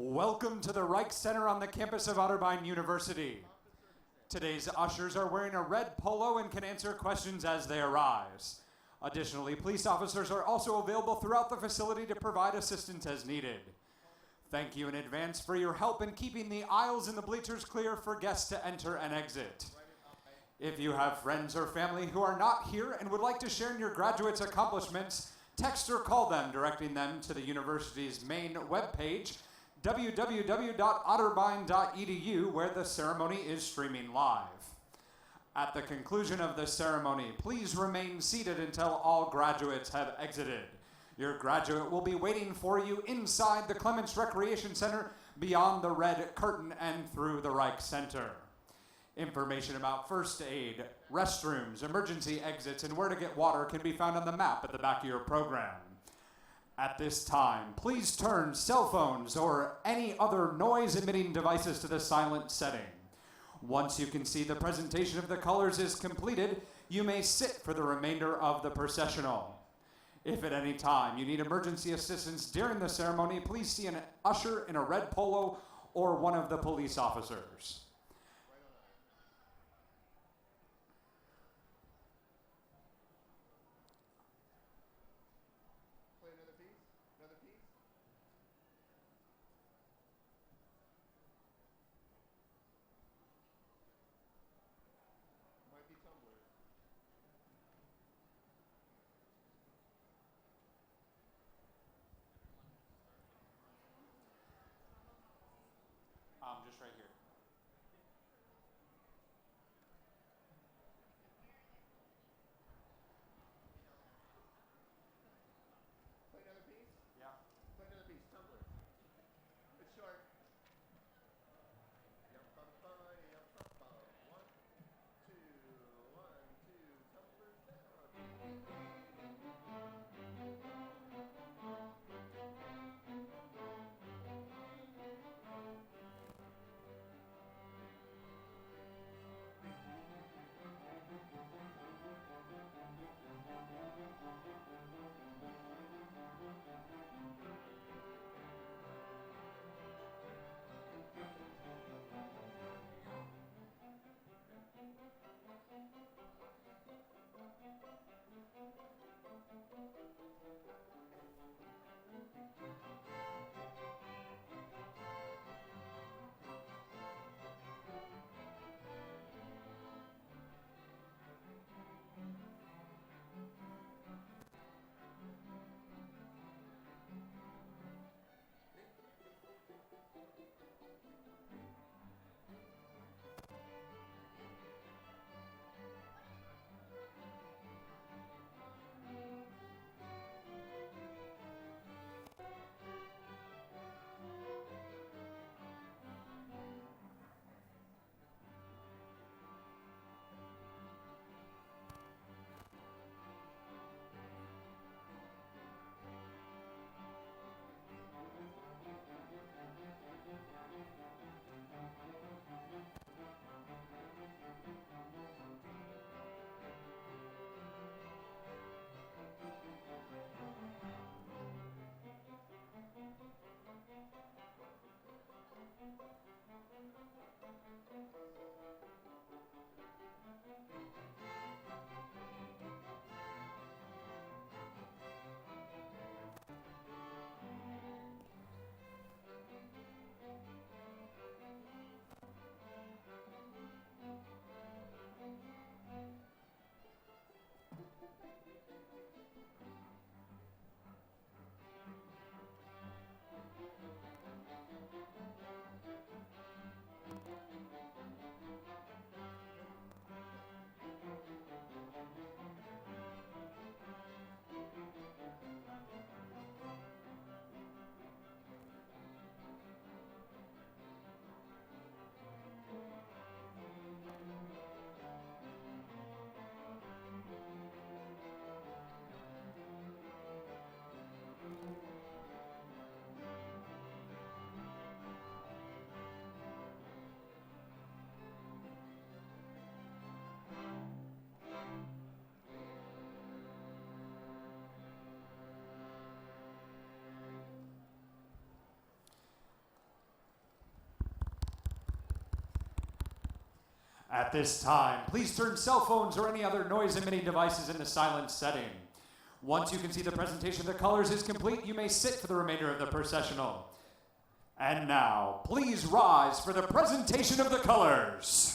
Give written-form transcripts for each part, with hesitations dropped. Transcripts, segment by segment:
Welcome to the Reich Center on the campus of Otterbein University. Today's ushers are wearing a red polo and can answer questions as they arise. Additionally, police officers are also available throughout the facility to provide assistance as needed. Thank you in advance for your help in keeping the aisles and the bleachers clear for guests to enter and exit. If you have friends or family who are not here and would like to share in your graduates' accomplishments, text or call them, directing them to the university's main webpage, www.otterbein.edu, where the ceremony is streaming live. At the conclusion of the ceremony, please remain seated until all graduates have exited. Your graduate will be waiting for you inside the Clements Recreation Center, beyond the red curtain and through the Reich Center. Information about first aid, restrooms, emergency exits, and where to get water can be found on the map at the back of your program. At this time, please turn cell phones or any other noise-emitting devices to the silent setting. Once you can see the presentation of the colors is completed, you may sit for the remainder of the processional. If at any time you need emergency assistance during the ceremony, please see an usher in a red polo or one of the police officers. Just right here. At this time, please turn cell phones or any other noise-emitting devices into silent setting. Once you can see the presentation of the colors is complete, you may sit for the remainder of the processional. And now, please rise for the presentation of the colors.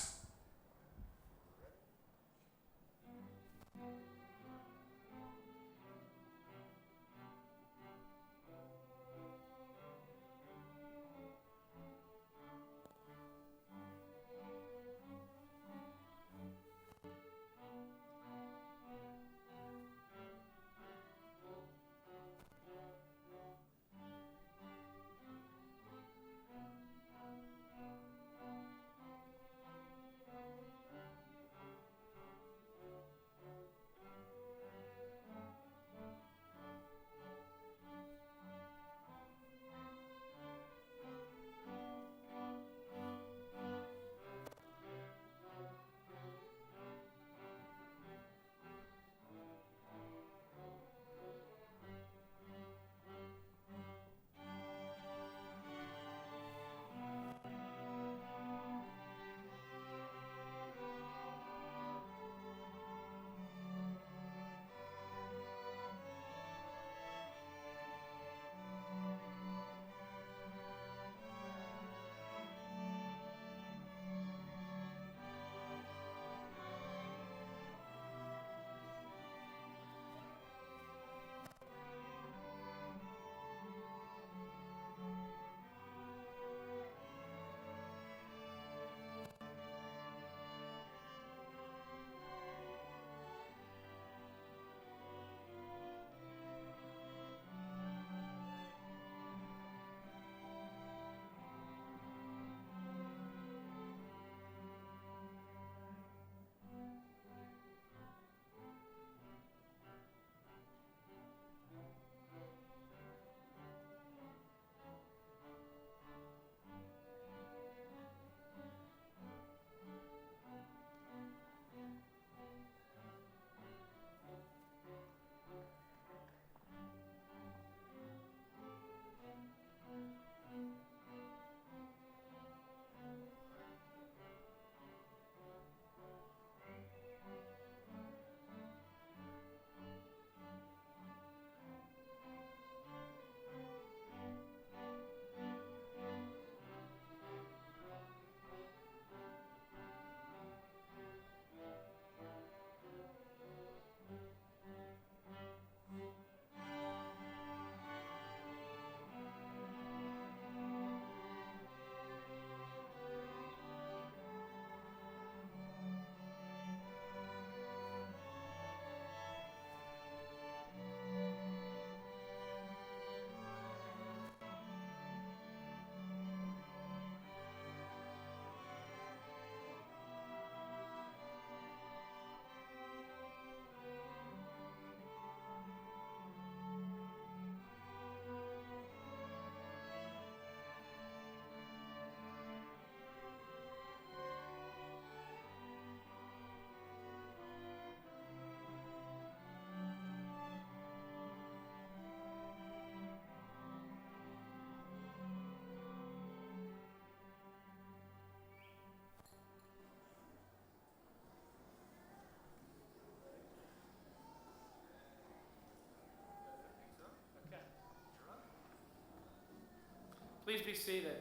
Please be seated.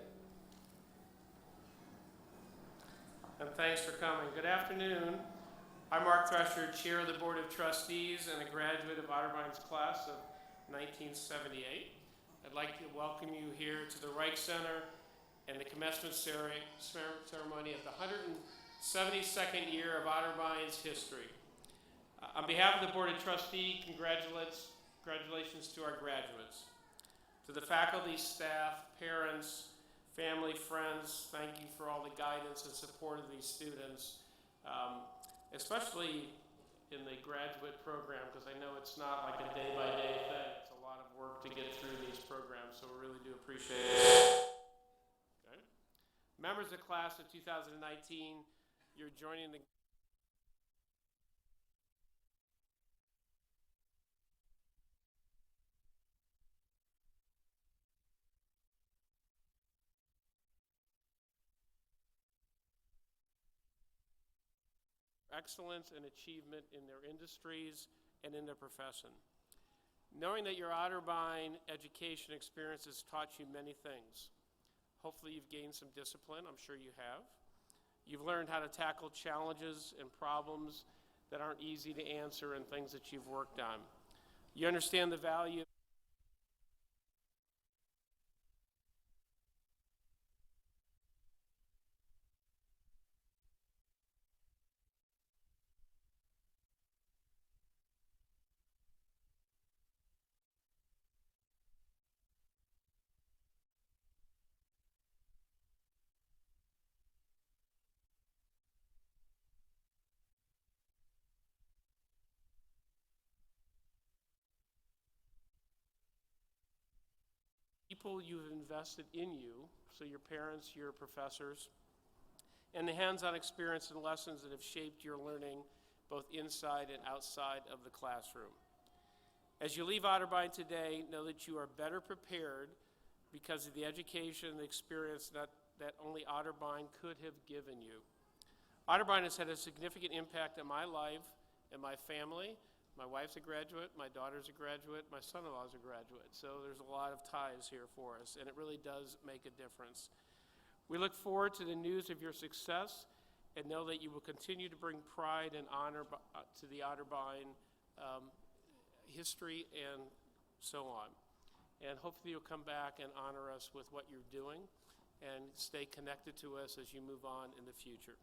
And thanks for coming. Good afternoon. I'm Mark Thresher, Chair of the Board of Trustees and a graduate of Otterbein's class of 1978. I'd like to welcome you here to the Reich Center and the commencement ceremony of the 172nd year of Otterbein's history. On behalf of the Board of Trustees, congratulations to our graduates. To the faculty, staff, parents, family, friends, thank you for all the guidance and support of these students, especially in the graduate program, because I know it's not like a day-by-day thing. It's a lot of work to get through these programs, so we really do appreciate it. Okay. Members of class of 2019, you're joining the excellence and achievement in their industries and in their profession. Knowing that your Otterbein education experience has taught you many things. Hopefully you've gained some discipline, I'm sure you have. You've learned how to tackle challenges and problems that aren't easy to answer and things that you've worked on. You understand the value people you've invested in you, so your parents, your professors, and the hands-on experience and lessons that have shaped your learning both inside and outside of the classroom. As you leave Otterbein today, know that you are better prepared because of the education and the experience that only Otterbein could have given you. Otterbein has had a significant impact on my life and my family. My wife's a graduate, my daughter's a graduate, my son-in-law's a graduate. So there's a lot of ties here for us, and it really does make a difference. We look forward to the news of your success and know that you will continue to bring pride and honor to the Otterbein history and so on. And hopefully you'll come back and honor us with what you're doing and stay connected to us as you move on in the future.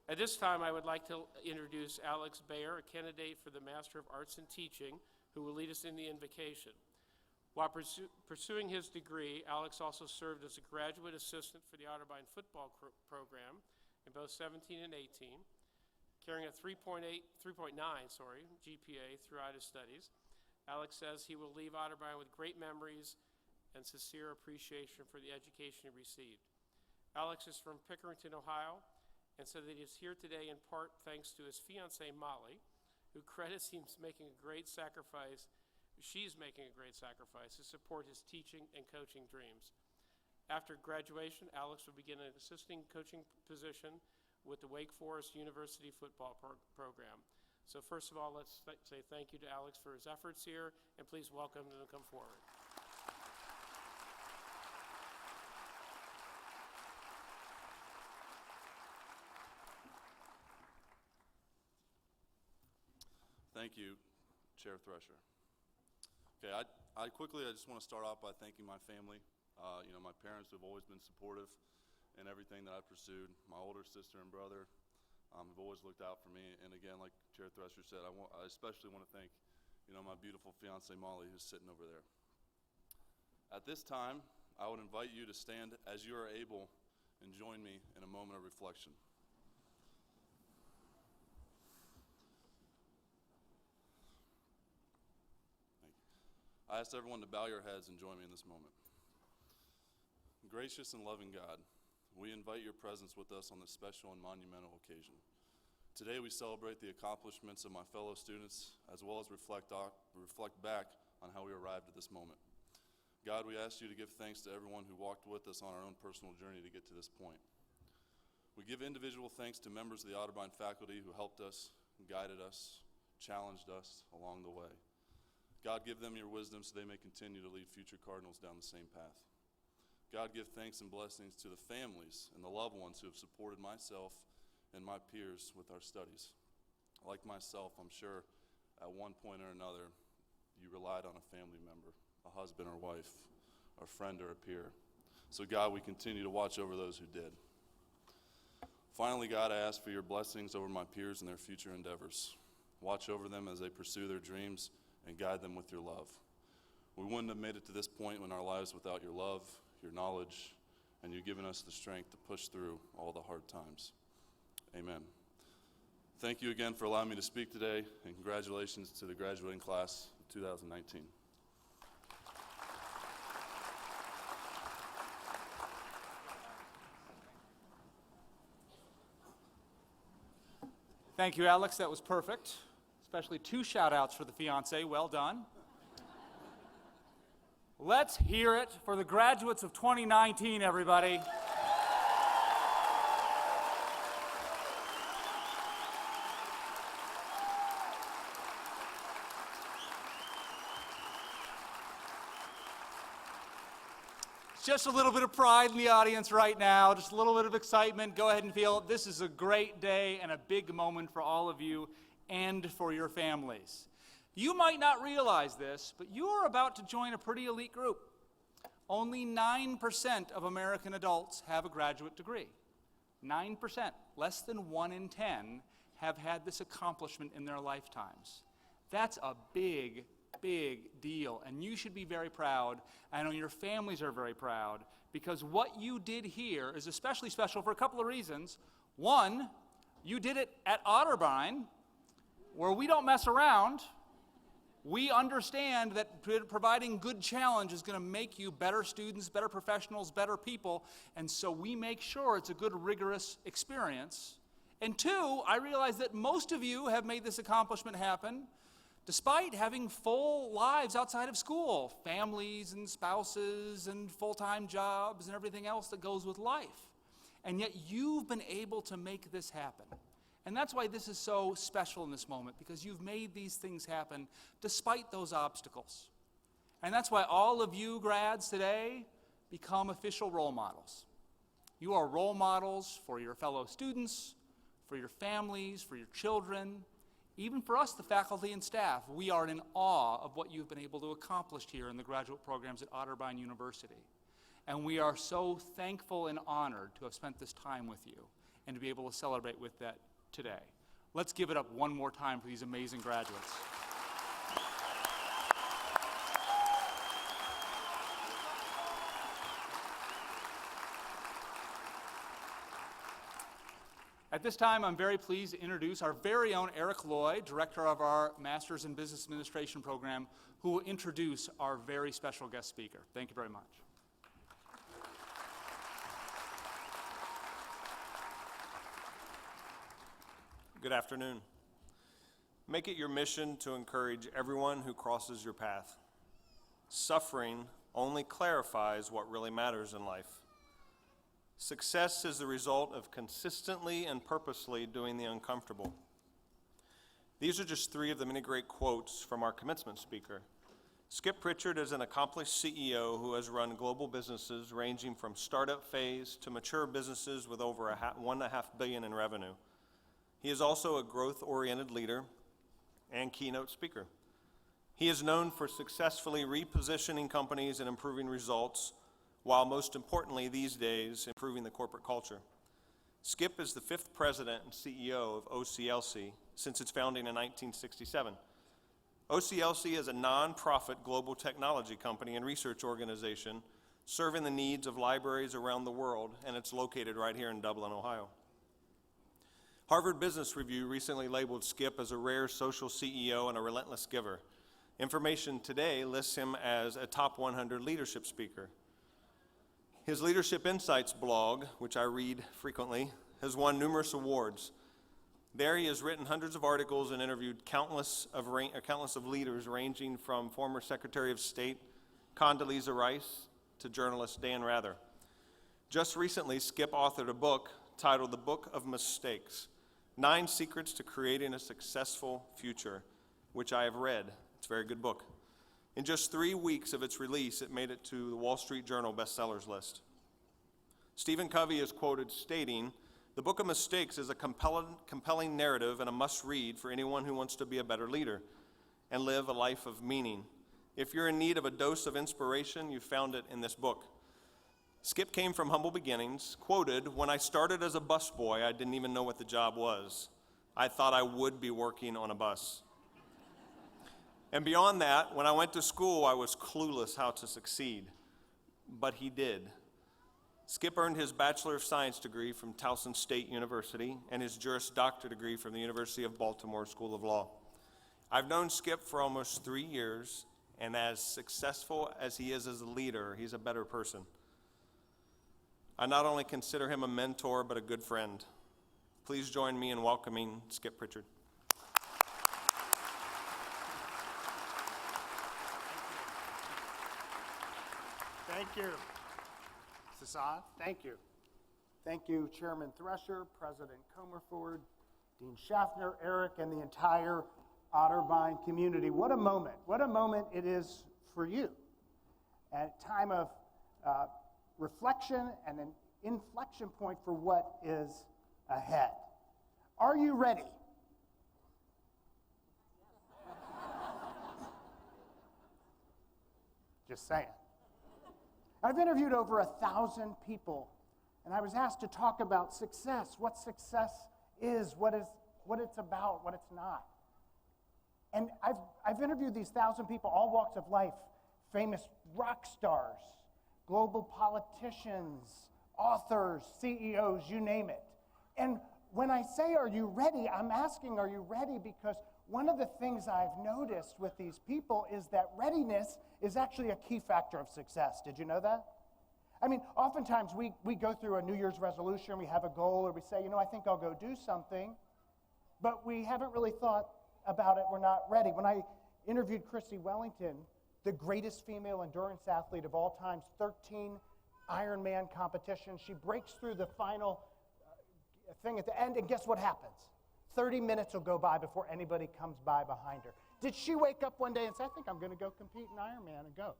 At this time, I would like to introduce Alex Bayer, a candidate for the Master of Arts in Teaching, who will lead us in the invocation. While pursuing his degree, Alex also served as a graduate assistant for the Otterbein football program in both 17 and 18, carrying a 3.9 GPA throughout his studies. Alex says he will leave Otterbein with great memories and sincere appreciation for the education he received. Alex is from Pickerington, Ohio, and so that he is here today in part thanks to his fiancée, Molly, who credits him making a great sacrifice. She's making a great sacrifice to support his teaching and coaching dreams. After graduation, Alex will begin an assisting coaching position with the Wake Forest University football program. So first of all, let's say thank you to Alex for his efforts here, and please welcome him to come forward. Thank you, Chair Thresher. Okay, I just want to start off by thanking my family. My parents have always been supportive in everything that I pursued. My older sister and brother have always looked out for me. And again, like Chair Thresher said, I especially want to thank, my beautiful fiancée, Molly, who's sitting over there. At this time, I would invite you to stand as you are able and join me in a moment of reflection. I ask everyone to bow your heads and join me in this moment. Gracious and loving God, we invite your presence with us on this special and monumental occasion. Today we celebrate the accomplishments of my fellow students as well as reflect back on how we arrived at this moment. God, we ask you to give thanks to everyone who walked with us on our own personal journey to get to this point. We give individual thanks to members of the Otterbein faculty who helped us, guided us, challenged us along the way. God, give them your wisdom so they may continue to lead future Cardinals down the same path. God, give thanks and blessings to the families and the loved ones who have supported myself and my peers with our studies. Like myself, I'm sure at one point or another you relied on a family member, a husband or wife, a friend or a peer. So God, we continue to watch over those who did. Finally, God, I ask for your blessings over my peers and their future endeavors. Watch over them as they pursue their dreams and guide them with your love. We wouldn't have made it to this point in our lives without your love, your knowledge, and you given us the strength to push through all the hard times. Amen. Thank you again for allowing me to speak today, and congratulations to the graduating class of 2019. Thank you, Alex. That was perfect. Especially 2 shout-outs for the fiancé. Well done. Let's hear it for the graduates of 2019, everybody. Just a little bit of pride in the audience right now, just a little bit of excitement. Go ahead and feel this is a great day and a big moment for all of you and for your families. You might not realize this, but you are about to join a pretty elite group. Only 9% of American adults have a graduate degree. 9%, less than 1 in 10, have had this accomplishment in their lifetimes. That's a big deal, and you should be very proud. I know your families are very proud, because what you did here is especially special for a couple of reasons. One, you did it at Otterbein, where we don't mess around. We understand that providing good challenge is going to make you better students, better professionals, better people, and so we make sure it's a good, rigorous experience. And two, I realize that most of you have made this accomplishment happen despite having full lives outside of school, families and spouses and full-time jobs and everything else that goes with life. And yet you've been able to make this happen. And that's why this is so special in this moment, because you've made these things happen despite those obstacles. And that's why all of you grads today become official role models. You are role models for your fellow students, for your families, for your children, even for us, the faculty and staff. We are in awe of what you've been able to accomplish here in the graduate programs at Otterbein University. And we are so thankful and honored to have spent this time with you and to be able to celebrate with that today. Let's give it up one more time for these amazing graduates. At this time, I'm very pleased to introduce our very own Eric Lloyd, director of our Master's in Business Administration program, who will introduce our very special guest speaker. Thank you very much. Good afternoon. Make it your mission to encourage everyone who crosses your path. Suffering only clarifies what really matters in life. Success is the result of consistently and purposely doing the uncomfortable. These are just 3 of the many great quotes from our commencement speaker. Skip Pritchard is an accomplished CEO who has run global businesses ranging from startup phase to mature businesses with over $1.5 billion in revenue. He is also a growth-oriented leader and keynote speaker. He is known for successfully repositioning companies and improving results, while most importantly these days, improving the corporate culture. Skip is the 5th president and CEO of OCLC since its founding in 1967. OCLC is a non-profit global technology company and research organization serving the needs of libraries around the world, and it's located right here in Dublin, Ohio. Harvard Business Review recently labeled Skip as a rare social CEO and a relentless giver. Information Today lists him as a top 100 leadership speaker. His Leadership Insights blog, which I read frequently, has won numerous awards. There he has written hundreds of articles and interviewed countless of leaders ranging from former Secretary of State Condoleezza Rice to journalist Dan Rather. Just recently, Skip authored a book titled The Book of Mistakes, 9 Secrets to Creating a Successful Future, which I have read. It's a very good book. In just 3 weeks of its release, it made it to the Wall Street Journal bestsellers list. Stephen Covey is quoted stating, "The Book of Mistakes is a compelling narrative and a must-read for anyone who wants to be a better leader and live a life of meaning. If you're in need of a dose of inspiration, you found it in this book." Skip came from humble beginnings, quoted, "When I started as a busboy, I didn't even know what the job was. I thought I would be working on a bus. And beyond that, when I went to school, I was clueless how to succeed." But he did. Skip earned his Bachelor of Science degree from Towson State University and his Juris Doctor degree from the University of Baltimore School of Law. I've known Skip for almost 3 years, and as successful as he is as a leader, he's a better person. I not only consider him a mentor, but a good friend. Please join me in welcoming Skip Pritchard. Thank you. Sasan, thank you. Thank you, Chairman Thresher, President Comerford, Dean Schaffner, Eric, and the entire Otterbein community. What a moment. What a moment it is for you. At a time of reflection and an inflection point for what is ahead. Are you ready? Just saying. I've interviewed over 1,000 people, and I was asked to talk about success, what success is, what it's about, what it's not. And I've interviewed these 1,000 people, all walks of life, famous rock stars, global politicians, authors, CEOs, you name it. And when I say, are you ready, I'm asking, are you ready? Because one of the things I've noticed with these people is that readiness is actually a key factor of success. Did you know that? I mean, oftentimes we go through a New Year's resolution, we have a goal, or we say, I think I'll go do something, but we haven't really thought about it, we're not ready. When I interviewed Chrissy Wellington, the greatest female endurance athlete of all times, 13 Ironman competitions, she breaks through the final thing at the end, and guess what happens? 30 minutes will go by before anybody comes by behind her. Did she wake up one day and say, I think I'm going to go compete in Ironman and go?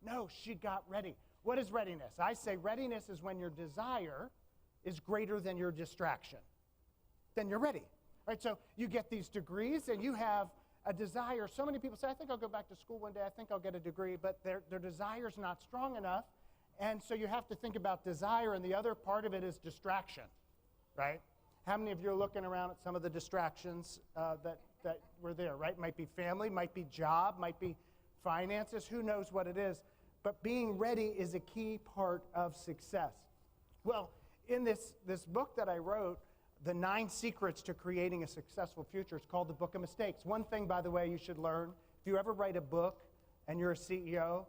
No, she got ready. What is readiness? I say readiness is when your desire is greater than your distraction. Then you're ready. Right? So you get these degrees and you have a desire. So many people say, I think I'll go back to school one day, I think I'll get a degree, but their desire's not strong enough. And so you have to think about desire, and the other part of it is distraction, right? How many of you are looking around at some of the distractions that were there, right? Might be family, might be job, might be finances, who knows what it is. But being ready is a key part of success. Well, in this book that I wrote, The 9 Secrets to Creating a Successful Future, it's called The Book of Mistakes. One thing, by the way, you should learn, if you ever write a book and you're a CEO,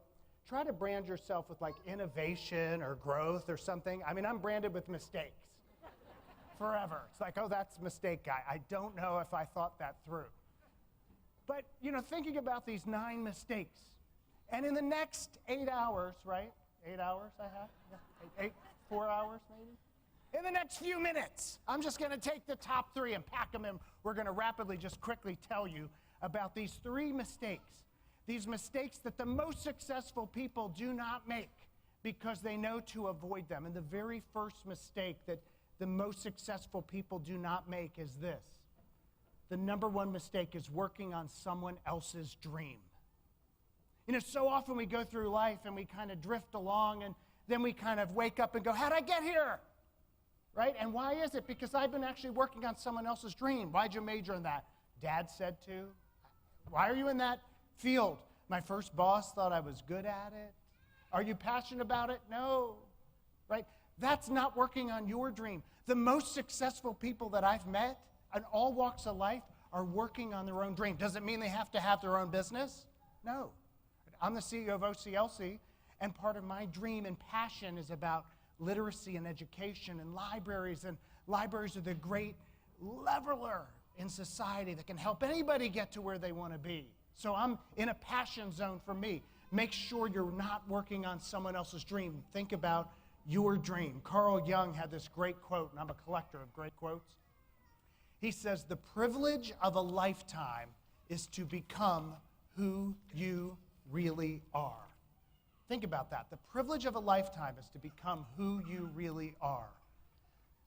try to brand yourself with like innovation or growth or something. I mean, I'm branded with mistakes forever. It's like, oh, that's mistake guy. I don't know if I thought that through. But, thinking about these 9 mistakes, and in the next 8 hours, right? 8 hours I have? Yeah. 4 hours maybe? In the next few minutes, I'm just going to take the top 3 and pack them in. We're going to rapidly just quickly tell you about these 3 mistakes. These mistakes that the most successful people do not make because they know to avoid them. And the very first mistake that the most successful people do not make is this. The number 1 mistake is working on someone else's dream. So often we go through life and we kind of drift along, and then we kind of wake up and go, how'd I get here? Right? And why is it? Because I've been actually working on someone else's dream. Why'd you major in that? Dad said to. Why are you in that field? My first boss thought I was good at it. Are you passionate about it? No. Right? That's not working on your dream. The most successful people that I've met in all walks of life are working on their own dream. Does it mean they have to have their own business? No. I'm the CEO of OCLC, and part of my dream and passion is about literacy and education and libraries are the great leveler in society that can help anybody get to where they want to be. So I'm in a passion zone for me. Make sure you're not working on someone else's dream. Think about your dream. Carl Jung had this great quote, and I'm a collector of great quotes. He says, the privilege of a lifetime is to become who you really are. Think about that. The privilege of a lifetime is to become who you really are.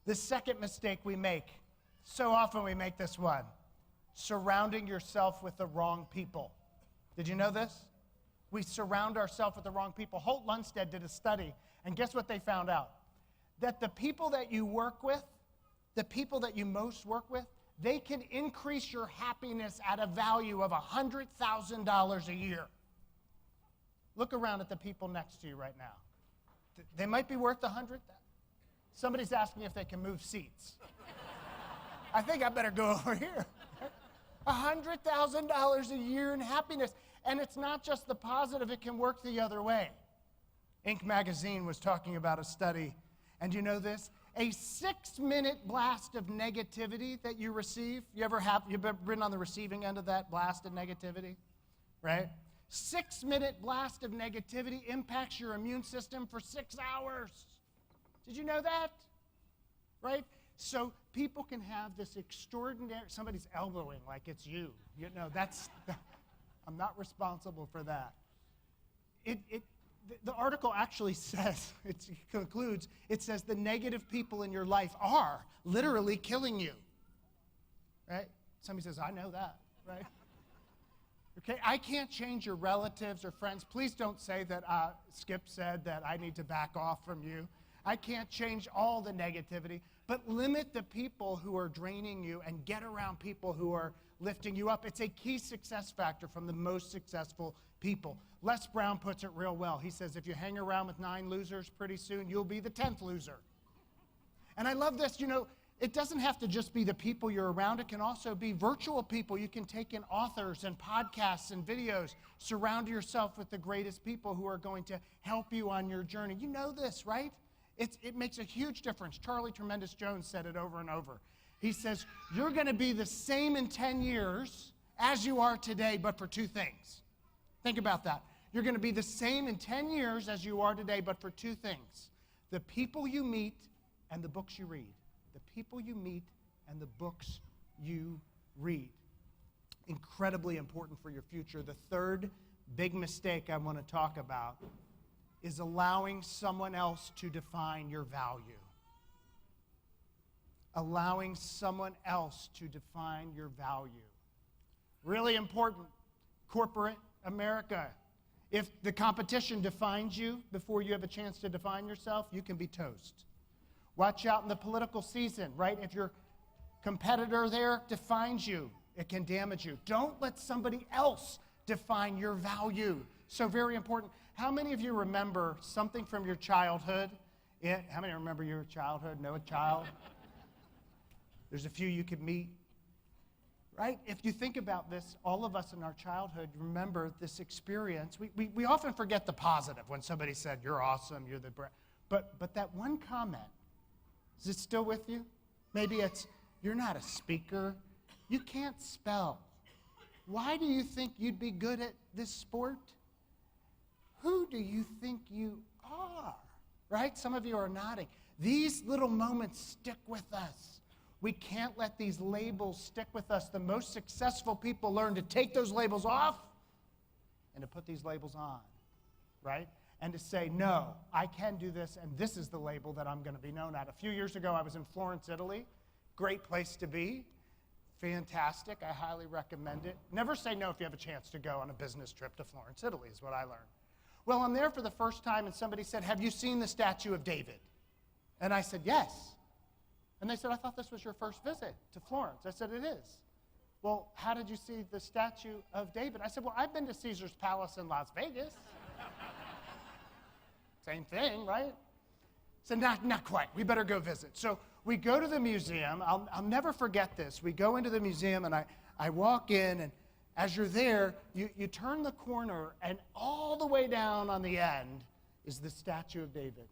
The second mistake we make, so often we make this one, surrounding yourself with the wrong people. Did you know this? We surround ourselves with the wrong people. Holt Lundstedt did a study, and guess what they found out? That the people that you work with, the people that you most work with, they can increase your happiness at a value of $100,000 a year. Look around at the people next to you right now. They might be worth $100,000. Somebody's asking if they can move seats. I think I better go over here. $100,000 a year in happiness. And it's not just the positive, it can work the other way. Inc. magazine was talking about a study, and you know this? A 6-minute blast of negativity that you receive, you've ever been on the receiving end of that blast of negativity, right? 6-minute blast of negativity impacts your immune system for 6 hours. Did you know that? Right? So people can have this extraordinary, somebody's elbowing like it's you. I'm not responsible for that. the article actually says, it concludes, it says the negative people in your life are literally killing you. Right? Somebody says, I know that, right? Okay, I can't change your relatives or friends. Please don't say that Skip said that I need to back off from you. I can't change all the negativity, but limit the people who are draining you and get around people who are lifting you up. It's a key success factor from the most successful people. Les Brown puts it real well. He says, if you hang around with 9 losers, pretty soon you'll be the 10th loser. And I love this, it doesn't have to just be the people you're around. It can also be virtual people. You can take in authors and podcasts and videos. Surround yourself with the greatest people who are going to help you on your journey. You know this, right? It makes a huge difference. Charlie Tremendous Jones said it over and over. He says, you're going to be the same in 10 years as you are today, but for 2 things. Think about that. You're going to be the same in 10 years as you are today, but for 2 things. The people you meet and the books you read. The people you meet and the books you read. Incredibly important for your future. The third big mistake I want to talk about is allowing someone else to define your value. Allowing someone else to define your value. Really important. Corporate America. If the competition defines you before you have a chance to define yourself, you can be toast. Watch out in the political season, right? If your competitor there defines you, it can damage you. Don't let somebody else define your value. So very important. How many of you remember something from your childhood? How many remember your childhood? Know a child? There's a few you could meet. Right? If you think about this, all of us in our childhood remember this experience. We often forget the positive when somebody said, you're awesome, you're the best. But that one comment, is it still with you? Maybe it's, you're not a speaker. You can't spell. Why do you think you'd be good at this sport? Who do you think you are? Right? Some of you are nodding. These little moments stick with us. We can't let these labels stick with us. The most successful people learn to take those labels off and to put these labels on, right? And to say, no, I can do this, and this is the label that I'm going to be known at. A few years ago, I was in Florence, Italy. Great place to be. Fantastic. I highly recommend it. Never say no if you have a chance to go on a business trip to Florence, Italy, is what I learned. Well, I'm there for the first time, and somebody said, have you seen the statue of David? And I said, yes. And they said, I thought this was your first visit to Florence. I said, it is. Well, how did you see the statue of David? I said, well, I've been to Caesar's Palace in Las Vegas. Same thing, right? So not quite. We better go visit. So we go to the museum. I'll never forget this. We go into the museum, and I walk in, and as you're there, you turn the corner, and all the way down on the end is the statue of David.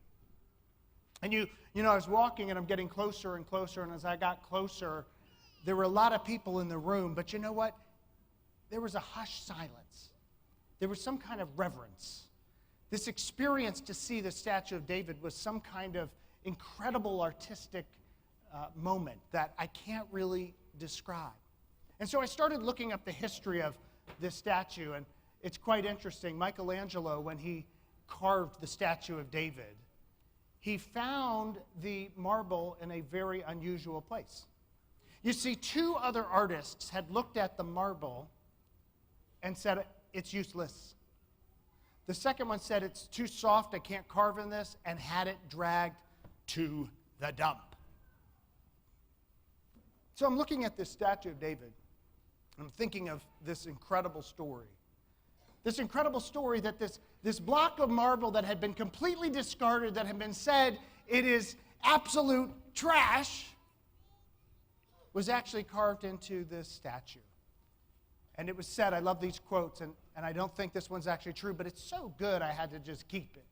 And I was walking, and I'm getting closer and closer, and as I got closer, there were a lot of people in the room, but you know what? There was a hushed silence. There was some kind of reverence. This experience to see the statue of David was some kind of incredible artistic moment that I can't really describe. And so I started looking up the history of this statue, and it's quite interesting. Michelangelo, when he carved the statue of David, he found the marble in a very unusual place. You see, 2 other artists had looked at the marble and said, it's useless. The second one said, it's too soft, I can't carve in this, and had it dragged to the dump. So I'm looking at this statue of David. I'm thinking of this incredible story. This incredible story that this block of marble that had been completely discarded, that had been said, it is absolute trash, was actually carved into this statue. And it was said, I love these quotes, and I don't think this one's actually true, but it's so good I had to just keep it.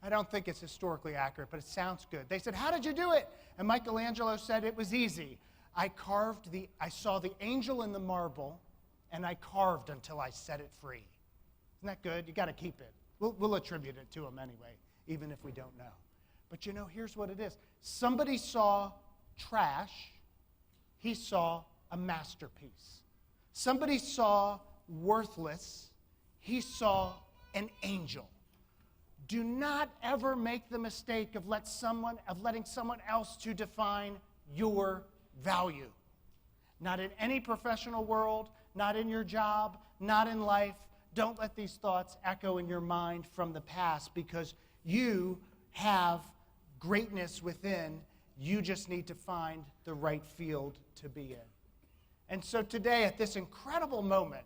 I don't think it's historically accurate, but it sounds good. They said, how did you do it? And Michelangelo said, it was easy. I saw the angel in the marble, and I carved until I set it free. Isn't that good? You got to keep it. We'll attribute it to him anyway, even if we don't know. But here's what it is. Somebody saw trash. He saw a masterpiece. Somebody saw worthless. He saw an angel. Do not ever make the mistake of letting someone else to define your value. Not in any professional world, not in your job, not in life. Don't let these thoughts echo in your mind from the past, because you have greatness within. You just need to find the right field to be in. And so today, at this incredible moment,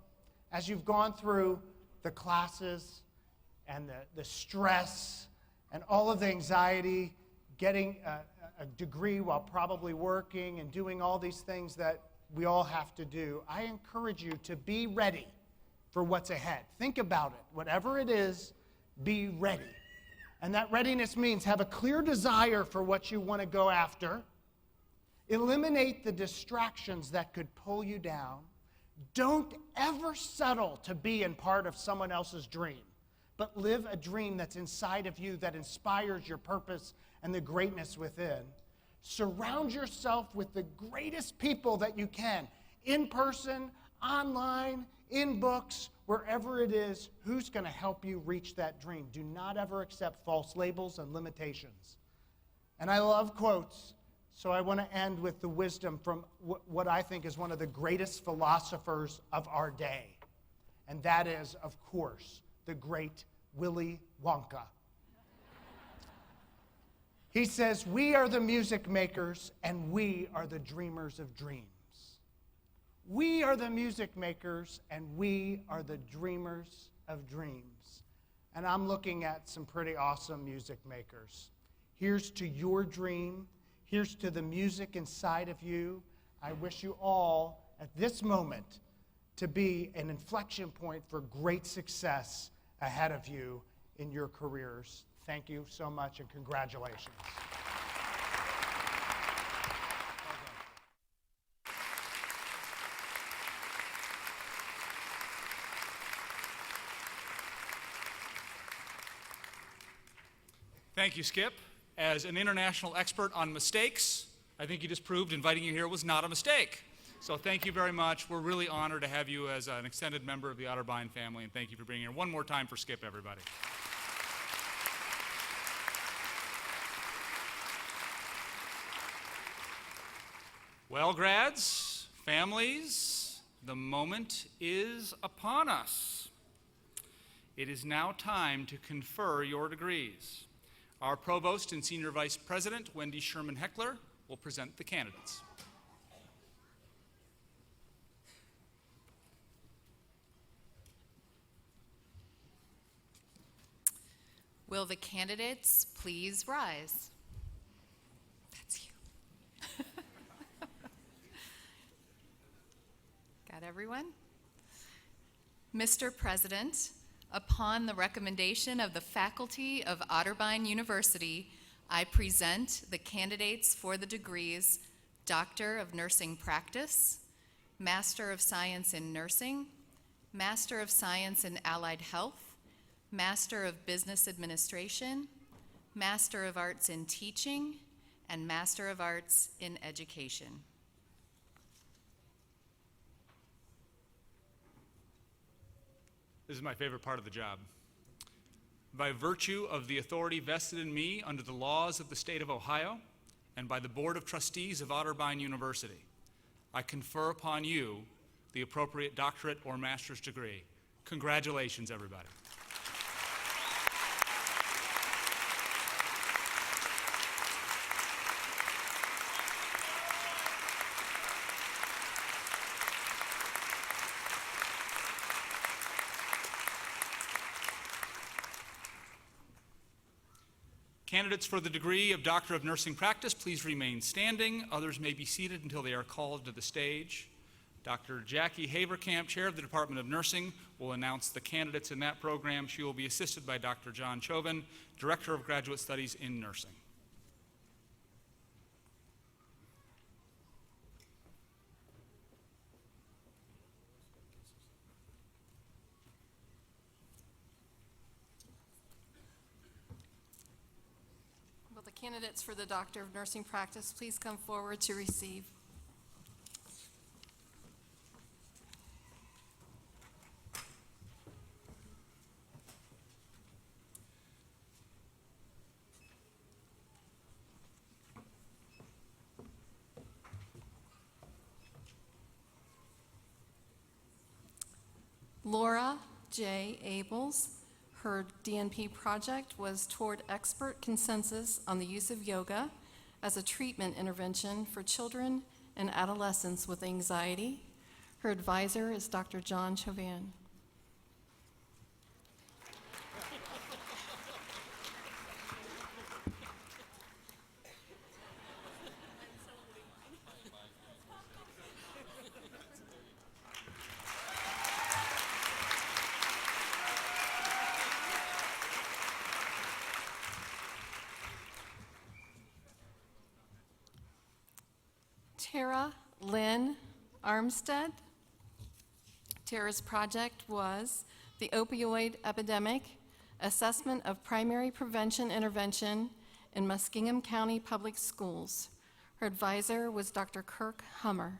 as you've gone through the classes and the stress and all of the anxiety, getting a degree while probably working and doing all these things that we all have to do, I encourage you to be ready for what's ahead. Think about it. Whatever it is, be ready. And that readiness means have a clear desire for what you want to go after. Eliminate the distractions that could pull you down. Don't ever settle to be in part of someone else's dream, but live a dream that's inside of you that inspires your purpose and the greatness within. Surround yourself with the greatest people that you can, in person, online, in books, wherever it is. Who's going to help you reach that dream? Do not ever accept false labels and limitations. And I love quotes, so I want to end with the wisdom from what I think is one of the greatest philosophers of our day. And that is, of course, the great Willy Wonka. He says, "We are the music makers, and we are the dreamers of dreams." We are the music makers, and we are the dreamers of dreams. And I'm looking at some pretty awesome music makers. Here's to your dream. Here's to the music inside of you. I wish you all, at this moment, to be an inflection point for great success ahead of you in your careers. Thank you so much, and congratulations. Thank you, Skip. As an international expert on mistakes, I think you just proved inviting you here was not a mistake. So thank you very much. We're really honored to have you as an extended member of the Otterbein family, and thank you for being here. One more time for Skip, everybody. Well, grads, families, the moment is upon us. It is now time to confer your degrees. Our Provost and Senior Vice President, Wendy Sherman Heckler, will present the candidates. Will the candidates please rise? That's you. Got everyone? Mr. President, upon the recommendation of the faculty of Otterbein University, I present the candidates for the degrees Doctor of Nursing Practice, Master of Science in Nursing, Master of Science in Allied Health, Master of Business Administration, Master of Arts in Teaching, and Master of Arts in Education. This is my favorite part of the job. By virtue of the authority vested in me under the laws of the state of Ohio and by the Board of Trustees of Otterbein University, I confer upon you the appropriate doctorate or master's degree. Congratulations, everybody. Candidates for the degree of Doctor of Nursing Practice, please remain standing. Others may be seated until they are called to the stage. Dr. Jackie Haverkamp, Chair of the Department of Nursing, will announce the candidates in that program. She will be assisted by Dr. John Chauvin, Director of Graduate Studies in Nursing. Will the candidates for the Doctor of Nursing Practice please come forward to receive? Laura J. Abels, her DNP project was toward expert consensus on the use of yoga as a treatment intervention for children and adolescents with anxiety. Her advisor is Dr. John Chauvin. Tara Lynn Armstead. Tara's project was the opioid epidemic, assessment of primary prevention intervention in Muskingum County Public Schools. Her advisor was Dr. Kirk Hummer.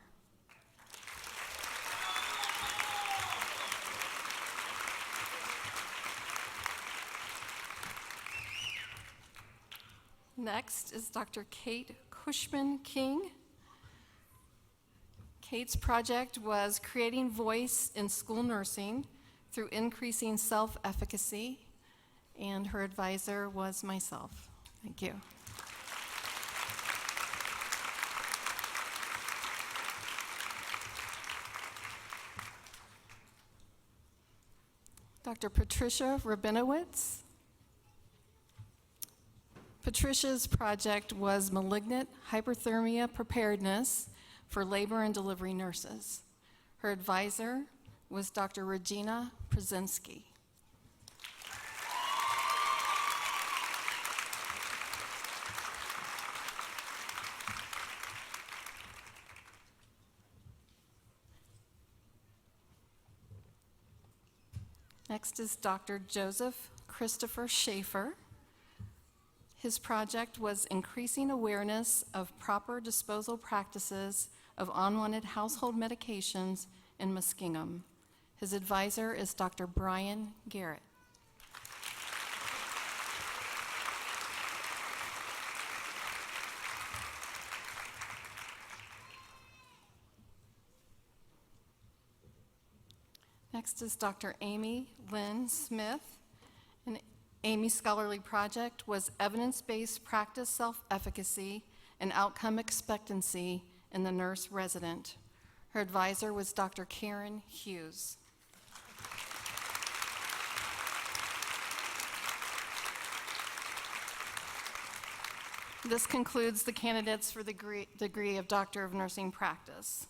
Next is Dr. Kate Cushman-King. Kate's project was creating voice in school nursing through increasing self-efficacy, and her advisor was myself. Thank you. Dr. Patricia Rabinowitz. Patricia's project was malignant hyperthermia preparedness for labor and delivery nurses. Her advisor was Dr. Regina Przinski. Next is Dr. Joseph Christopher Schaefer. His project was increasing awareness of proper disposal practices of unwanted household medications in Muskingum. His advisor is Dr. Brian Garrett. Next is Dr. Amy Lynn Smith. And Amy's scholarly project was evidence-based practice self-efficacy and outcome expectancy in the nurse resident. Her advisor was Dr. Karen Hughes. This concludes the candidates for the degree of Doctor of Nursing Practice.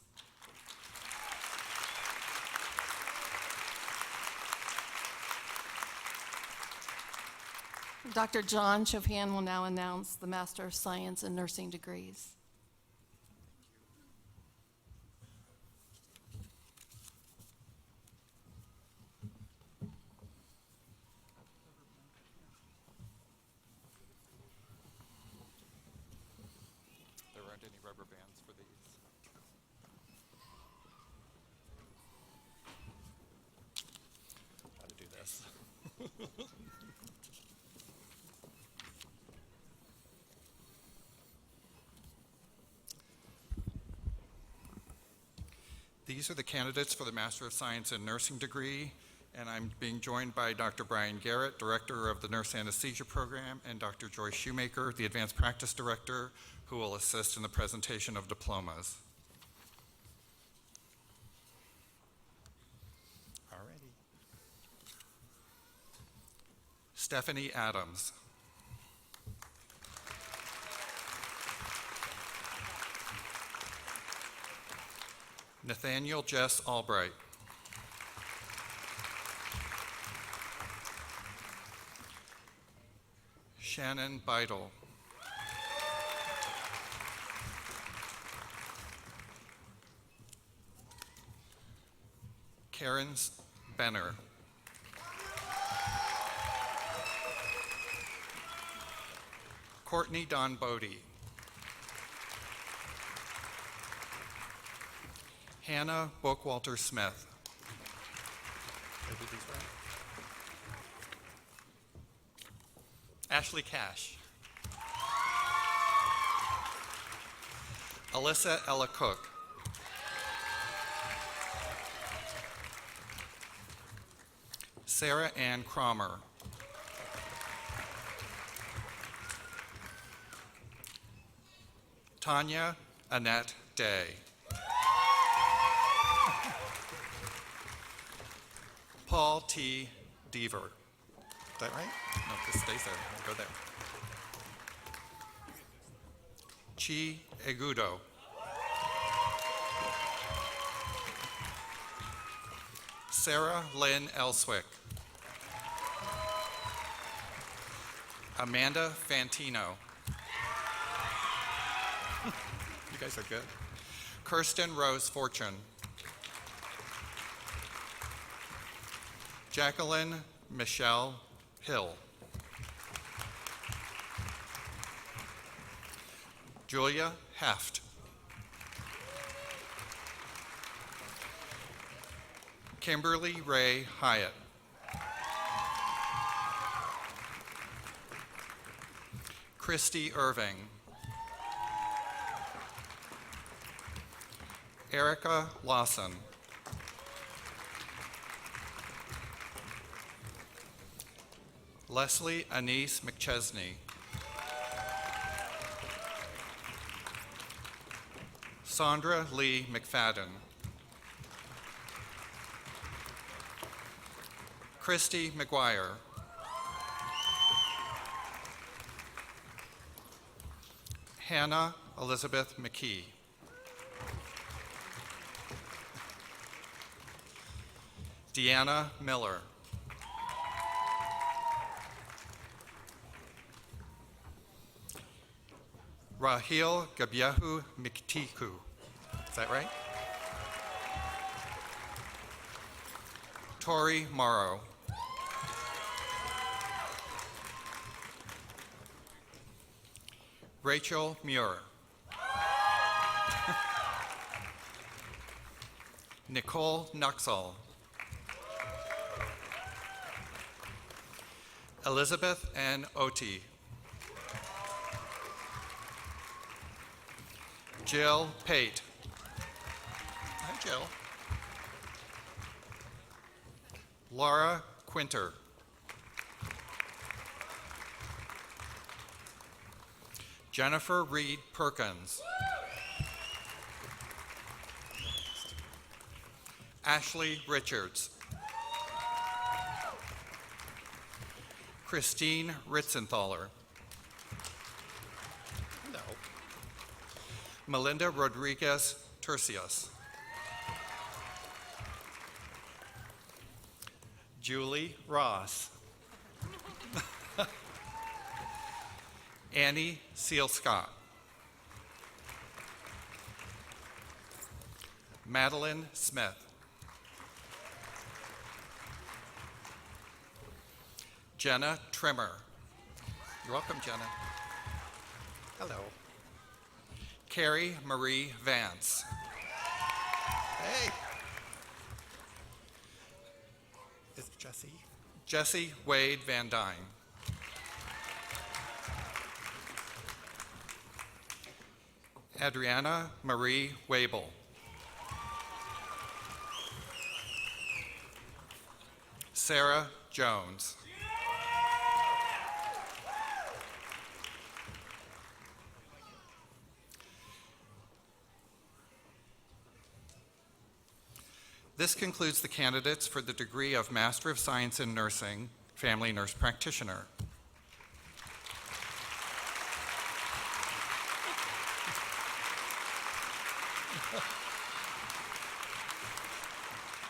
Dr. John Chauvin will now announce the Master of Science in Nursing degrees. There aren't any rubber bands for these. How to do this. These are the candidates for the Master of Science in Nursing degree, and I'm being joined by Dr. Brian Garrett, Director of the Nurse Anesthesia Program, and Dr. Joyce Shoemaker, the Advanced Practice Director, who will assist in the presentation of diplomas. Alrighty. Stephanie Adams. Nathaniel Jess Albright. Shannon Beidel. Karen Benner. Courtney Don Bodie. Hannah Bookwalter Smith. Did I do these right? Ashley Cash. Alyssa Ella Cook. Sarah Ann Cromer. Tanya Annette Day. Paul T. Deaver. Is that right? No, this stays there. We'll go there. Chi Egudo. Sarah Lynn Elswick. Amanda Fantino. You guys are good. Kirsten Rose Fortune. Jacqueline Michelle Hill. Julia Heft. Kimberly Ray Hyatt. Christy Irving. Erica Lawson. Leslie Anise McChesney. Sandra Lee McFadden. Christy McGuire. Hannah Elizabeth McKee. Deanna Miller. Rahil Gabyehu Miktiku. Is that right? Tori Morrow. Rachel Muir. Nicole Nuxall. Elizabeth N. Oti. Jill Pate. Hi, Jill. Laura Quinter. Jennifer Reed Perkins. Ashley Richards. Christine Ritzenthaler. Hello. Melinda Rodriguez Tercios. Julie Ross. Annie Seal Scott. Madeline Smith. Jenna Trimmer. You're welcome, Jenna. Hello. Carrie Marie Vance. Hey. Is it Jesse? Jesse Wade Van Dyne. Adriana Marie Wabel. Sarah Jones. This concludes the candidates for the degree of Master of Science in Nursing, Family Nurse Practitioner.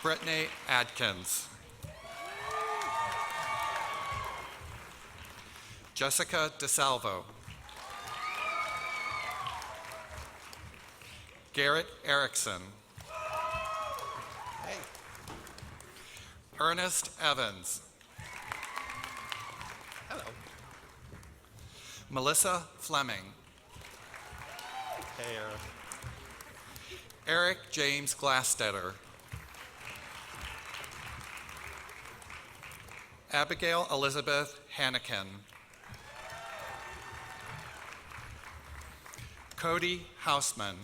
Brittany Adkins. Jessica DeSalvo. Garrett Erickson. Hey. Ernest Evans. Hello. Melissa Fleming. Hey, Eric James Glastetter. Abigail Elizabeth Hannikin. Cody Hausman.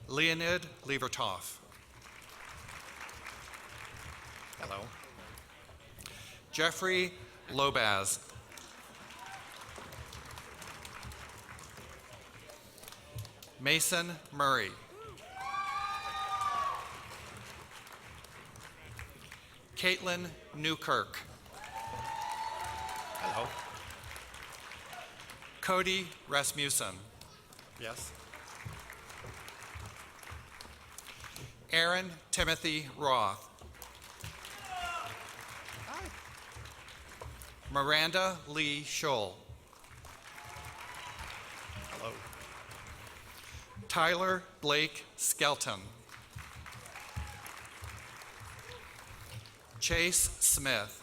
Leonid Liebertoff. Hello. Jeffrey Lobaz. Mason Murray. Caitlin Newkirk. Hello. Cody Rasmussen. Yes. Aaron Timothy Roth. Hi. Miranda Lee Scholl. Hello. Tyler Blake Skelton. Chase Smith.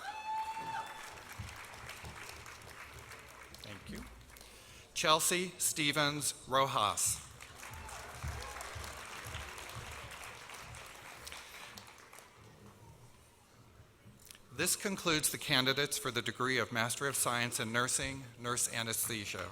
Thank you. Chelsea Stevens Rojas. This concludes the candidates for the degree of Master of Science in Nursing, Nurse Anesthesia.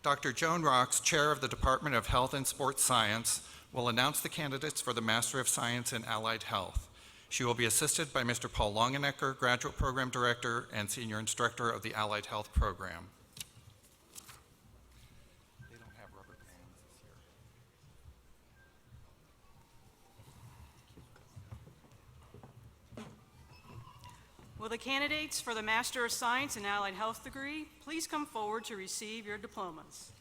Dr. Joan Rocks, Chair of the Department of Health and Sports Science, will announce the candidates for the Master of Science in Allied Health. She will be assisted by Mr. Paul Longenecker, Graduate Program Director and Senior Instructor of the Allied Health Program. They don't have rubber bands this year. Will the candidates for the Master of Science in Allied Health degree please come forward to receive your diplomas?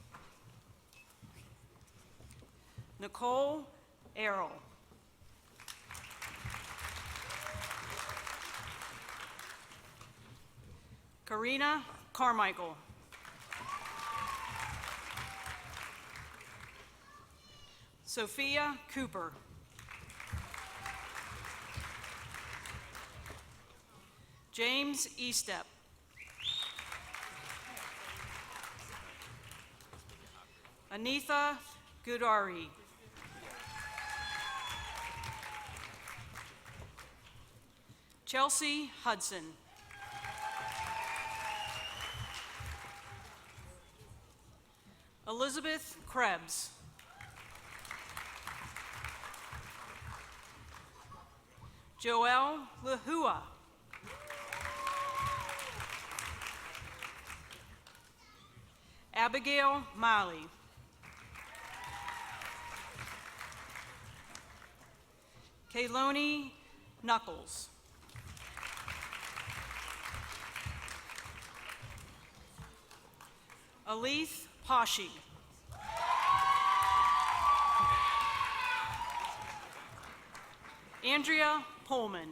Nicole Errol. Karina Carmichael. Sophia Cooper. James Estep. Anitha Gudari. Chelsea Hudson. Elizabeth Krebs. Joelle Lahua. Abigail Miley. Kayloni Knuckles. Alith Pashi. Andrea Pullman.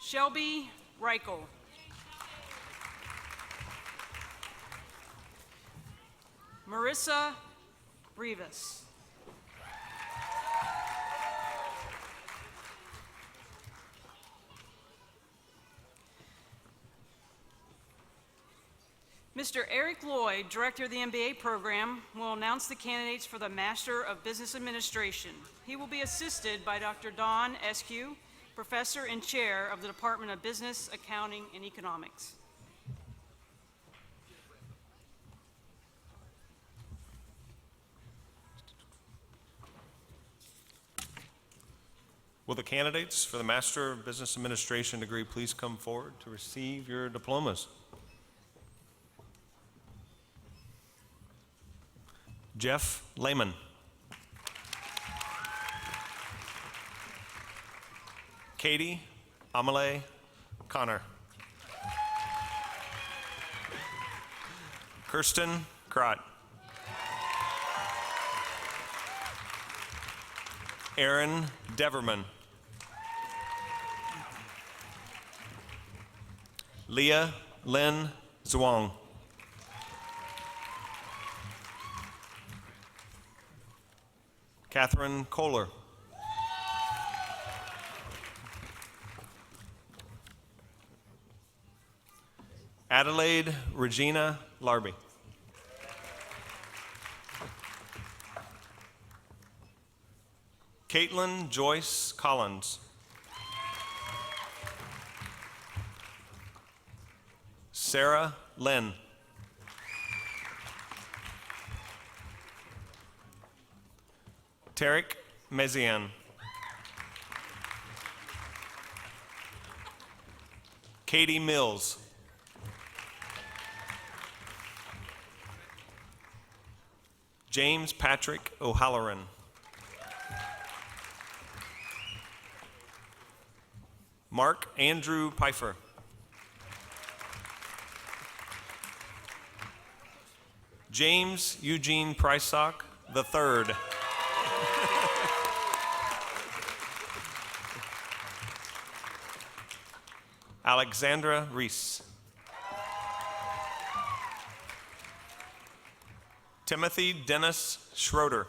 Shelby Reichel. Marissa Rivas. Mr. Eric Lloyd, Director of the MBA program, will announce the candidates for the Master of Business Administration. He will be assisted by Dr. Don Eskew, Professor and Chair of the Department of Business, Accounting, and Economics. Will the candidates for the Master of Business Administration degree please come forward to receive your diplomas? Jeff Lehman. Katie Amelie Connor. Kirsten Krott. Aaron Deverman. Leah Lynn Zwang. Catherine Kohler. Adelaide Regina Larby. Caitlin Joyce Collins. Sarah Lynn. Tarek Mezian. Katie Mills. James Patrick O'Halloran. Mark Andrew Pfeiffer. James Eugene Prysock III. Alexandra Reese. Timothy Dennis Schroeder.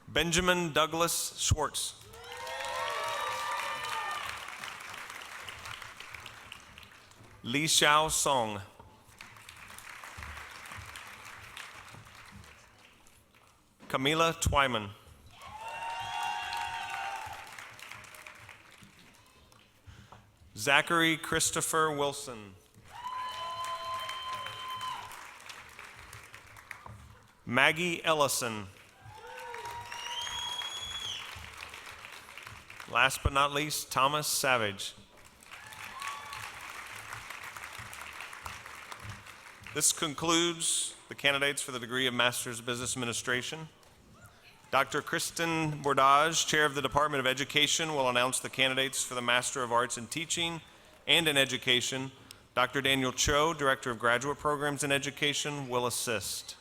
Benjamin Douglas Schwartz. Li Xiao Song. Camila Twyman. Zachary Christopher Wilson. Maggie Ellison. Last but not least, Thomas Savage. This concludes the candidates for the degree of Master's of Business Administration. Dr. Kristen Bordage, Chair of the Department of Education, will announce the candidates for the Master of Arts in Teaching and in Education. Dr. Daniel Cho, Director of Graduate Programs in Education, will assist.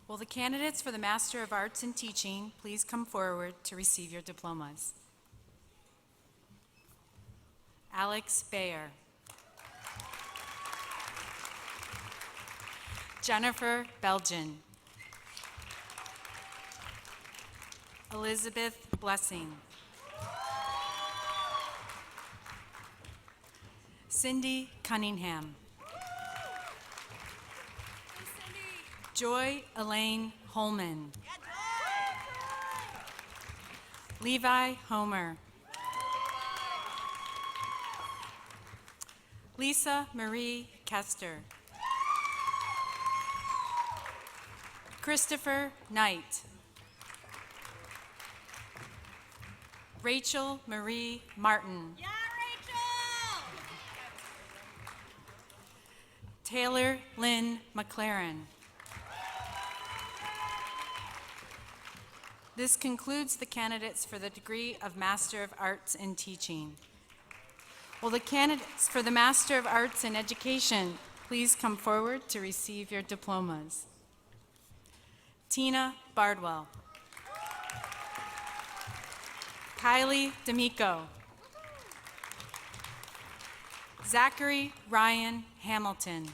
Will the candidates for the Master of Arts in Teaching please come forward to receive your diplomas? Alex Bayer. Jennifer Belgian. Elizabeth Blessing. Cindy Cunningham. Joy Elaine Holman. Levi Homer. Lisa Marie Kester. Christopher Knight. Rachel Marie Martin. Yeah, Rachel! Taylor Lynn McLaren. This concludes the candidates for the degree of Master of Arts in Teaching. Will the candidates for the Master of Arts in Education please come forward to receive your diplomas? Tina Bardwell. Kylie D'Amico. Zachary Ryan Hamilton.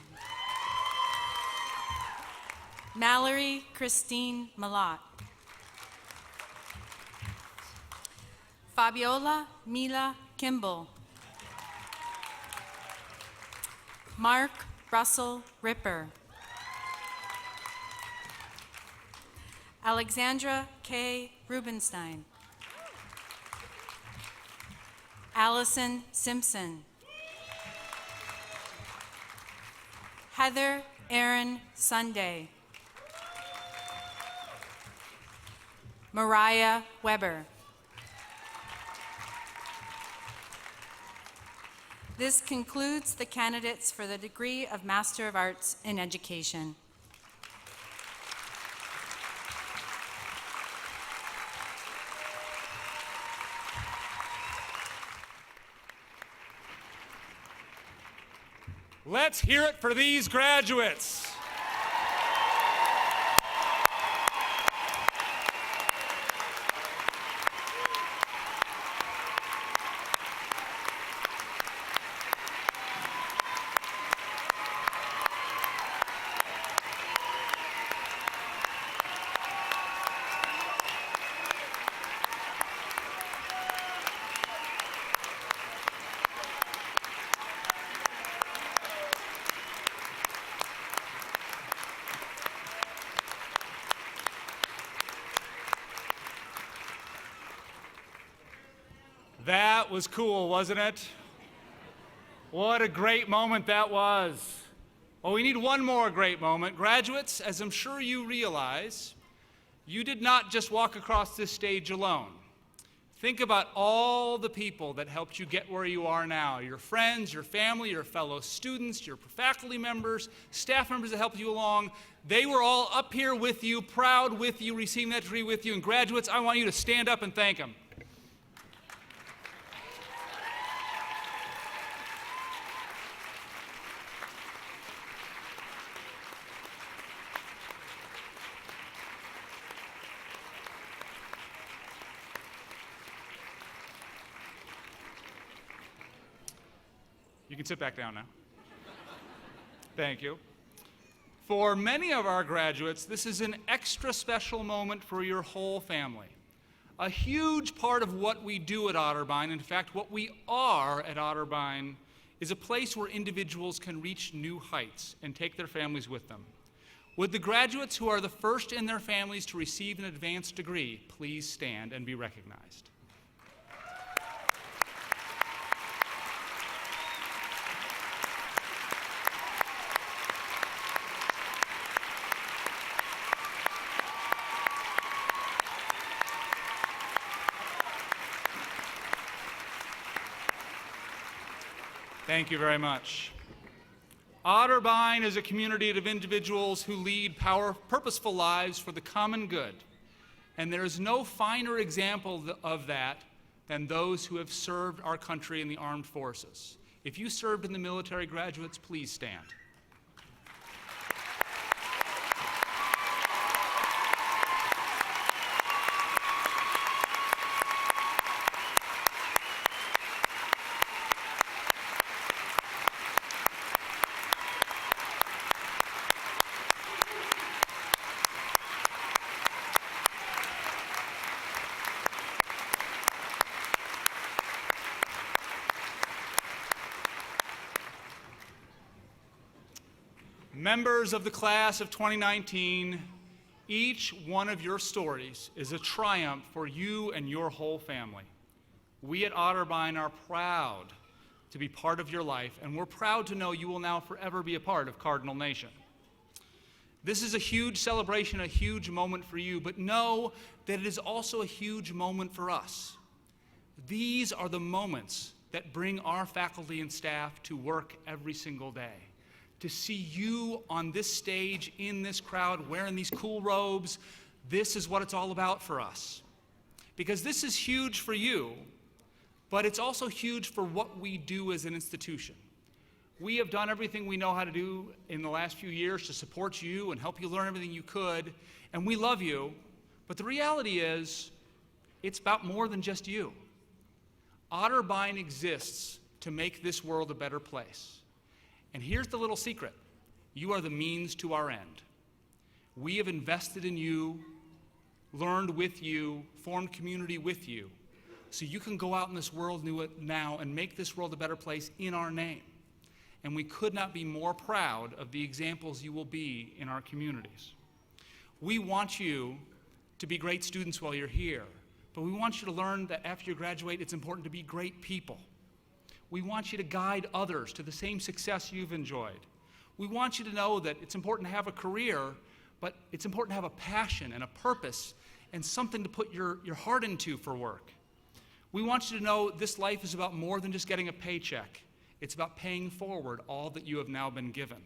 Mallory Christine Malott. Fabiola Mila Kimball. Mark Russell Ripper. Alexandra K. Rubenstein. Allison Simpson. Heather Erin Sunday. Mariah Weber. This concludes the candidates for the degree of Master of Arts in Education. Let's hear it for these graduates. That was cool, wasn't it? What a great moment that was. Well, we need one more great moment. Graduates, as I'm sure you realize, you did not just walk across this stage alone. Think about all the people that helped you get where you are now. Your friends, your family, your fellow students, your faculty members, staff members that helped you along. They were all up here with you, proud with you, receiving that degree with you. And graduates, I want you to stand up and thank them. You can sit back down now. Thank you. For many of our graduates, this is an extra special moment for your whole family. A huge part of what we do at Otterbein, in fact, what we are at Otterbein, is a place where individuals can reach new heights and take their families with them. Would the graduates who are the first in their families to receive an advanced degree please stand and be recognized? Thank you very much. Otterbein is a community of individuals who lead purposeful lives for the common good. And there is no finer example of that than those who have served our country in the armed forces. If you served in the military, graduates, please stand. Members of the class of 2019, each one of your stories is a triumph for you and your whole family. We at Otterbein are proud to be part of your life, and we're proud to know you will now forever be a part of Cardinal Nation. This is a huge celebration, a huge moment for you, but know that it is also a huge moment for us. These are the moments that bring our faculty and staff to work every single day. To see you on this stage, in this crowd, wearing these cool robes, this is what it's all about for us. Because this is huge for you, but it's also huge for what we do as an institution. We have done everything we know how to do in the last few years to support you and help you learn everything you could, and we love you, but the reality is, it's about more than just you. Otterbein exists to make this world a better place. And here's the little secret. You are the means to our end. We have invested in you, learned with you, formed community with you, so you can go out in this world now and make this world a better place in our name. And we could not be more proud of the examples you will be in our communities. We want you to be great students while you're here, but we want you to learn that after you graduate, it's important to be great people. We want you to guide others to the same success you've enjoyed. We want you to know that it's important to have a career, but it's important to have a passion and a purpose and something to put your heart into for work. We want you to know this life is about more than just getting a paycheck. It's about paying forward all that you have now been given.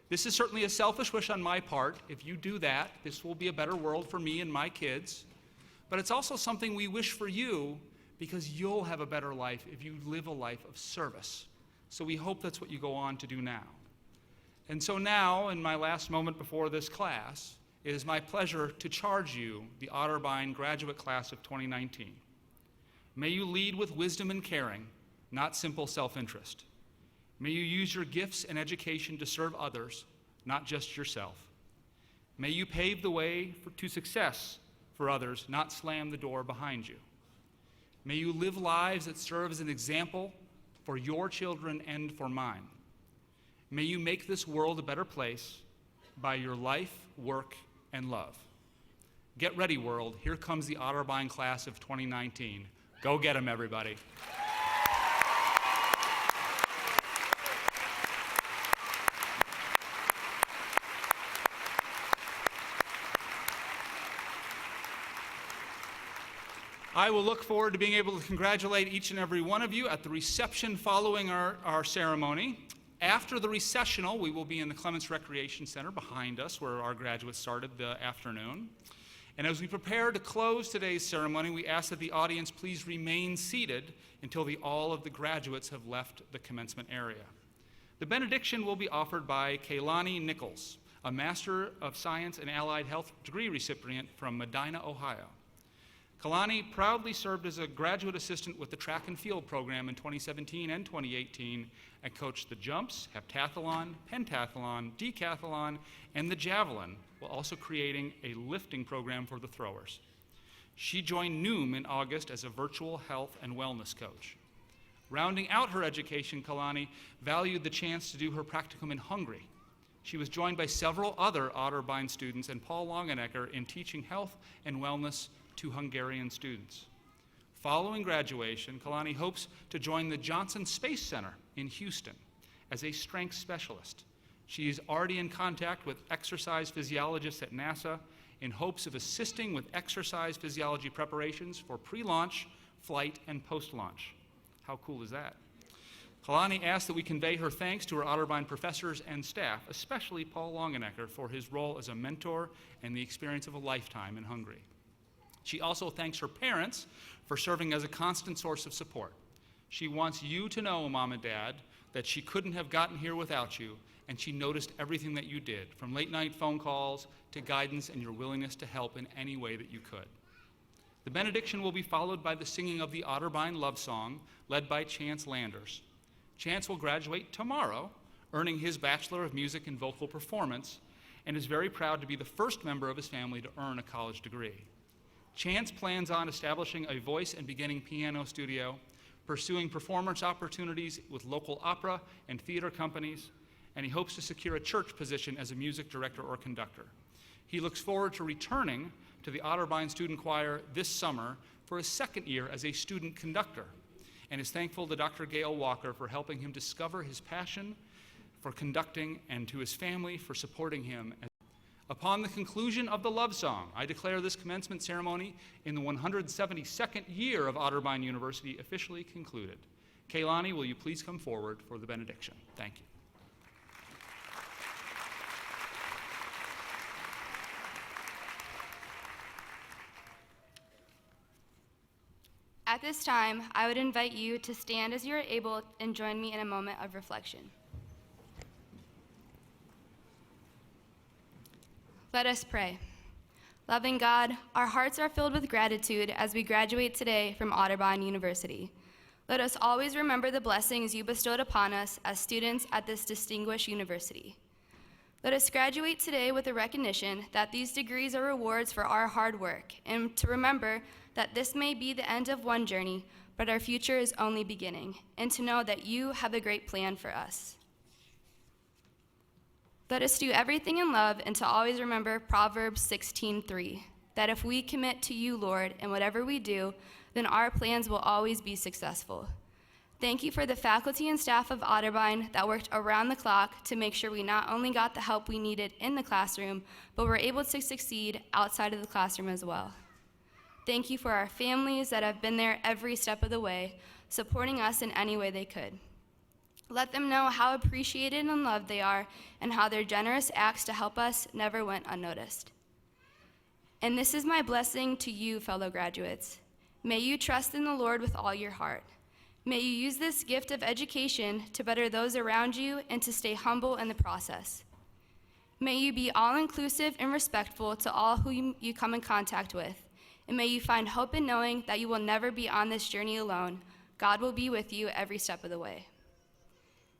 This is certainly a selfish wish on my part. If you do that, this will be a better world for me and my kids. But it's also something we wish for you, because you'll have a better life if you live a life of service. So we hope that's what you go on to do now. And so now, in my last moment before this class, it is my pleasure to charge you, the Otterbein graduate class of 2019. May you lead with wisdom and caring, not simple self-interest. May you use your gifts and education to serve others, not just yourself. May you pave the way to success for others, not slam the door behind you. May you live lives that serve as an example for your children and for mine. May you make this world a better place by your life, work, and love. Get ready, world. Here comes the Otterbein class of 2019. Go get them, everybody. I will look forward to being able to congratulate each and every one of you at the reception following our ceremony. After the recessional, we will be in the Clements Recreation Center behind us, where our graduates started the afternoon. And as we prepare to close today's ceremony, we ask that the audience please remain seated until all of the graduates have left the commencement area. The benediction will be offered by Kaylani Nichols, a Master of Science and Allied Health degree recipient from Medina, Ohio. Kalani proudly served as a graduate assistant with the track and field program in 2017 and 2018 and coached the jumps, heptathlon, pentathlon, decathlon, and the javelin, while also creating a lifting program for the throwers. She joined Noom in August as a virtual health and wellness coach. Rounding out her education, Kalani valued the chance to do her practicum in Hungary. She was joined by several other Otterbein students and Paul Longenecker in teaching health and wellness to Hungarian students. Following graduation, Kalani hopes to join the Johnson Space Center in Houston as a strength specialist. She is already in contact with exercise physiologists at NASA in hopes of assisting with exercise physiology preparations for pre-launch, flight, and post-launch. How cool is that? Kalani asked that we convey her thanks to her Otterbein professors and staff, especially Paul Longenecker, for his role as a mentor and the experience of a lifetime in Hungary. She also thanks her parents for serving as a constant source of support. She wants you to know, Mom and Dad, that she couldn't have gotten here without you, and she noticed everything that you did, from late-night phone calls to guidance and your willingness to help in any way that you could. The benediction will be followed by the singing of the Otterbein love song, led by Chance Landers. Chance will graduate tomorrow, earning his Bachelor of Music and Vocal Performance, and is very proud to be the first member of his family to earn a college degree. Chance plans on establishing a voice and beginning piano studio, pursuing performance opportunities with local opera and theater companies, and he hopes to secure a church position as a music director or conductor. He looks forward to returning to the Otterbein Student Choir this summer for his second year as a student conductor, and is thankful to Dr. Gail Walker for helping him discover his passion for conducting, and to his family for supporting him. Upon the conclusion of the love song, I declare this commencement ceremony in the 172nd year of Otterbein University officially concluded. Kaylani, will you please come forward for the benediction? Thank you. At this time, I would invite you to stand as you are able and join me in a moment of reflection. Let us pray. Loving God, our hearts are filled with gratitude as we graduate today from Otterbein University. Let us always remember the blessings you bestowed upon us as students at this distinguished university. Let us graduate today with the recognition that these degrees are rewards for our hard work, and to remember that this may be the end of one journey, but our future is only beginning, and to know that you have a great plan for us. Let us do everything in love and to always remember Proverbs 16:3, that if we commit to you, Lord, in whatever we do, then our plans will always be successful. Thank you for the faculty and staff of Otterbein that worked around the clock to make sure we not only got the help we needed in the classroom, but were able to succeed outside of the classroom as well. Thank you for our families that have been there every step of the way, supporting us in any way they could. Let them know how appreciated and loved they are, and how their generous acts to help us never went unnoticed. And this is my blessing to you, fellow graduates. May you trust in the Lord with all your heart. May you use this gift of education to better those around you and to stay humble in the process. May you be all-inclusive and respectful to all who you come in contact with. And may you find hope in knowing that you will never be on this journey alone. God will be with you every step of the way.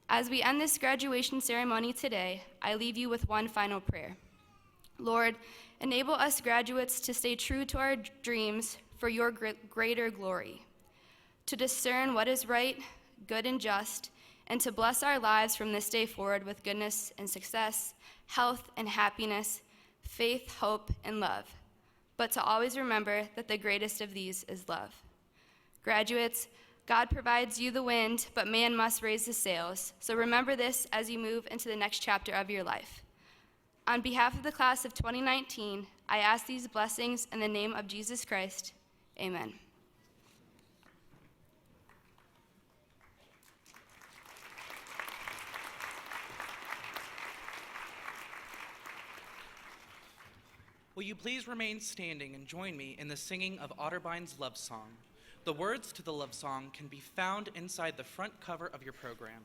As we end this graduation ceremony today, I leave you with one final prayer. Lord, enable us graduates to stay true to our dreams for your greater glory, to discern what is right, good, and just, and to bless our lives from this day forward with goodness and success, health and happiness, faith, hope, and love, but to always remember that the greatest of these is love. Graduates, God provides you the wind, but man must raise the sails. So remember this as you move into the next chapter of your life. On behalf of the class of 2019, I ask these blessings in the name of Jesus Christ. Amen. Will you please remain standing and join me in the singing of Otterbein's love song? The words to the love song can be found inside the front cover of your program.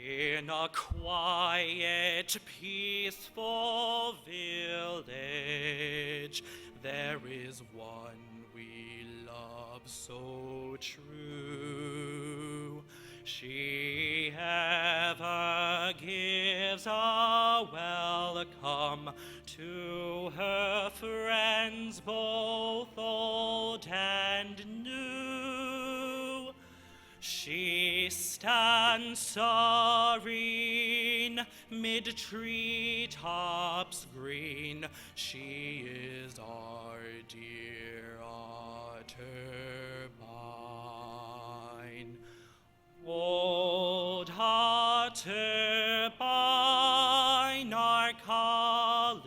In a quiet, peaceful village, there is one we love so true. She ever gives a welcome to her friends, both old and new. She stands serene mid treetops green. She is our dear Otterbein. Old Otterbein, our college,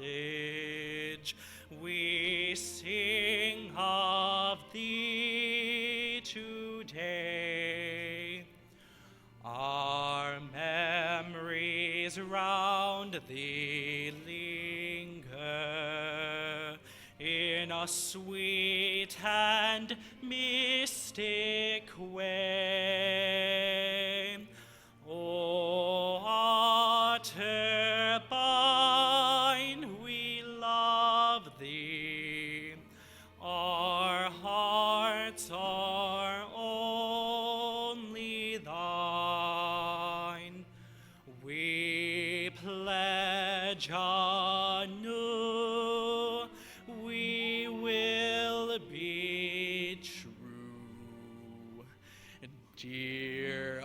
we sing of thee today. Our memories round thee linger in a sweet and mystic way. O Otterbein, we love thee. Our hearts are only thine. We pledge anew, we will be true. Dear